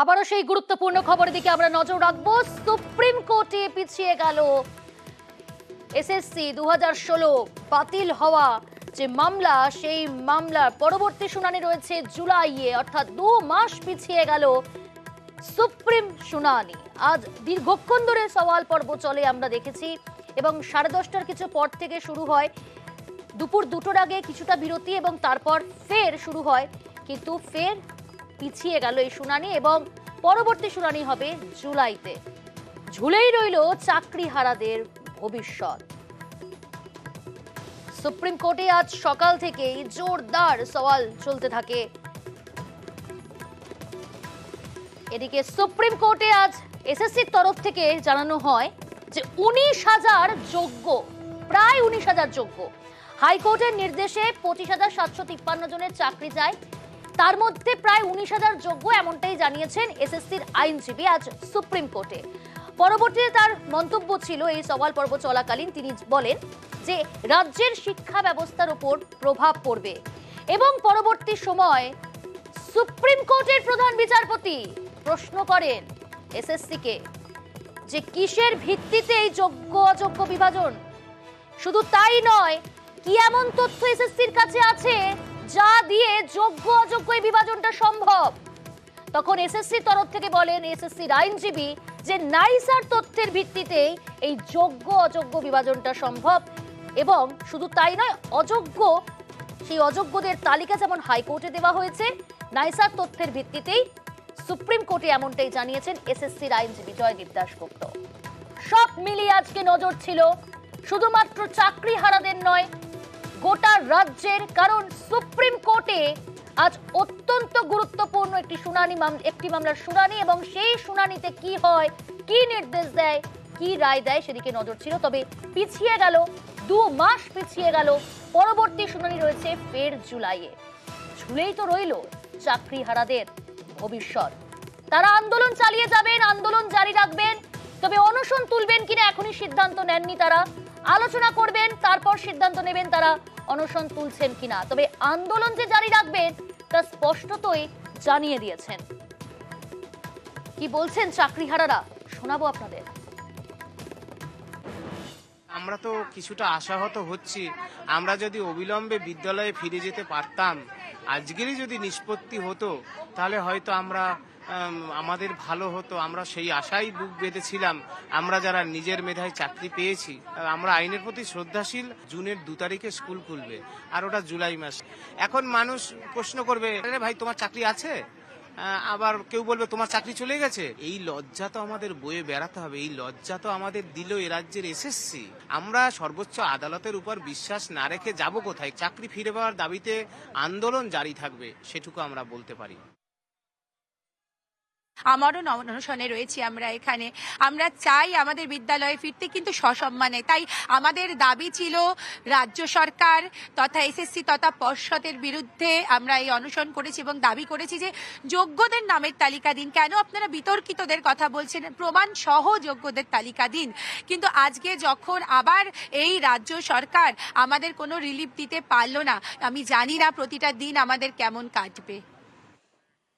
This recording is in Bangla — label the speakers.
Speaker 1: আবারও সেই গুরুত্বপূর্ণ খবরের দিকে আমরা নজর রাখবো। সুপ্রিম কোর্টে পিছিয়ে গেল এসএসসি 2016 বাতিল হওয়া যে মামলা, সেই মামলার পরবর্তী শুনানি রয়েছে জুলাইয়ে, অর্থাৎ 2 মাস পিছিয়ে গেল সুপ্রিম শুনানি। আজ দীর্ঘক্ষণ ধরে সওয়াল পর্ব চলে আমরা দেখেছি, এবং 10:30টার কিছু পর থেকে শুরু হয়, দুপুর 2টোর আগে কিছুটা বিরতি এবং তারপর ফের শুরু হয়, কিন্তু ফের পিছিয়ে গেল এই শুনানি এবং পরবর্তী শুনানি হবে জুলাইতে। ঝুলেই রইল চাকরিহারাদের ভবিষ্যৎ। সুপ্রিম কোর্টে আজ সকাল থেকেই জোরদার সওয়াল চলতে থাকে। এদিকে সুপ্রিম কোর্টে আজ এসএসসির তরফ থেকে জানানো হয় যে 19,000 যোগ্য, প্রায় 19,000 যোগ্য, হাইকোর্টের নির্দেশে 25,753 জনের চাকরি চায়, তার মধ্যে প্রায় 19,000 যোগ্য, এমনটাই জানিয়েছেন এসএসসির আইনজীবী আজ সুপ্রিম কোর্টে। পরবর্তীতে তার মন্তব্য ছিল, এই সওয়াল পর্ব চলাকালীন তিনি বলেন যে রাজ্যের শিক্ষা ব্যবস্থার উপর প্রভাব পড়বে, এবং পরবর্তী সময় সুপ্রিম কোর্টের প্রধান বিচারপতি প্রশ্ন করেন এসএসসিকে যে কিসের ভিত্তিতে এই যোগ্য অযোগ্য বিভাজন। শুধু তাই নয়, কি এমন তথ্য এসএসসির কাছে আছে যা দিয়ে যোগ্য অযোগ্য এই বিভাজনটা সম্ভব। তখন এসএসসির তরফ থেকে বলেন এসএসসির আইনজীবী যে নাইসার তথ্যের ভিত্তিতেই এই যোগ্য অযোগ্য বিভাজনটা সম্ভব, এবং শুধু তাই নয়, অযোগ্য, সেই অযোগ্যদের তালিকা যেমন হাইকোর্টে দেওয়া হয়েছে, নাইসার তথ্যের ভিত্তিতেই সুপ্রিম কোর্টে এমনটাই জানিয়েছেন এসএসসির আইনজীবী জয়দীপ দাশগুপ্ত। সব মিলিয়ে আজকে নজর ছিল শুধুমাত্র চাকরিহারাদের নয়, গোটা রাজ্যের, কারণ সুপ্রিম কোর্টে আজ অত্যন্ত গুরুত্বপূর্ণ একটি মামলার শুনানি, এবং সেই শুনানিতে কি হয়, কি নির্দেশ দেয়, কি রায় দেয়, সেদিকে নজর ছিল। তবে পিছিয়ে গেল, 2 মাস পিছিয়ে গেল, পরবর্তী শুনানি রয়েছে ফের জুলাইয়ে। ঝুলেই তো রইল চাকরিহারাদের ভবিষ্যৎ। তারা আন্দোলন চালিয়ে যাবেন, আন্দোলন জারি রাখবেন, তবে অনশন তুলবেন কিনা এখনই সিদ্ধান্ত নেননি তারা। আলোচনা করবেন, তারপর সিদ্ধান্ত নেবেন তারা অনশন তুলছেন কিনা। তবে আন্দোলন যে জারি রাখবেন তা স্পষ্টতই জানিয়ে দিয়েছেন। কি বলছেন চাকরিহারারা, শোনাবো আপনাদের।
Speaker 2: আমরা তো কিছুটা আশাহত হচ্ছি, আমরা যদি অবিলম্বে বিদ্যালয়ে ফিরে যেতে পারতাম, আজকেরই যদি নিষ্পত্তি হতো, তাহলে হয়তো আমাদের ভালো হতো। আমরা সেই আশাই বুক বেঁধেছিলাম, আমরা যারা নিজের মেধায় চাকরি পেয়েছি। আমরা আইনের প্রতি শ্রদ্ধাশীল। জুনের 2 তারিখে স্কুল খুলবে, আর ওটা জুলাই মাস। এখন মানুষ প্রশ্ন করবে, আরে ভাই তোমার চাকরি আছে, আবার কেউ বলবে তোমার চাকরি চলে গেছে। এই লজ্জা তো আমাদের বয়ে বেড়াতে হবে, এই লজ্জা তো আমাদের দিল এ রাজ্যের এসএসসি। আমরা সর্বোচ্চ আদালতের উপর বিশ্বাস না রেখে যাব কোথায়? চাকরি ফিরে পাওয়ার দাবিতে আন্দোলন জারি থাকবে, সেটুকু আমরা বলতে পারি।
Speaker 3: আমারও অনশনে রয়েছি আমরা এখানে। আমরা চাই আমাদের বিদ্যালয়ে ফিরতে, কিন্তু সসম্মানে। তাই আমাদের দাবি ছিল রাজ্য সরকার তথা এসএসসি তথা পর্ষদের বিরুদ্ধে আমরা এই অনশন করেছি এবং দাবি করেছি যে যোগ্যদের নামের তালিকা দিন। কেন আপনারা বিতর্কিতদের কথা বলছেন? প্রমাণ সহ যোগ্যদের তালিকা দিন। কিন্তু আজকে যখন আবার এই রাজ্য সরকার আমাদের কোনো রিলিফ দিতে পারলো না, আমি জানি না প্রতিটা দিন আমাদের কেমন কাটবে।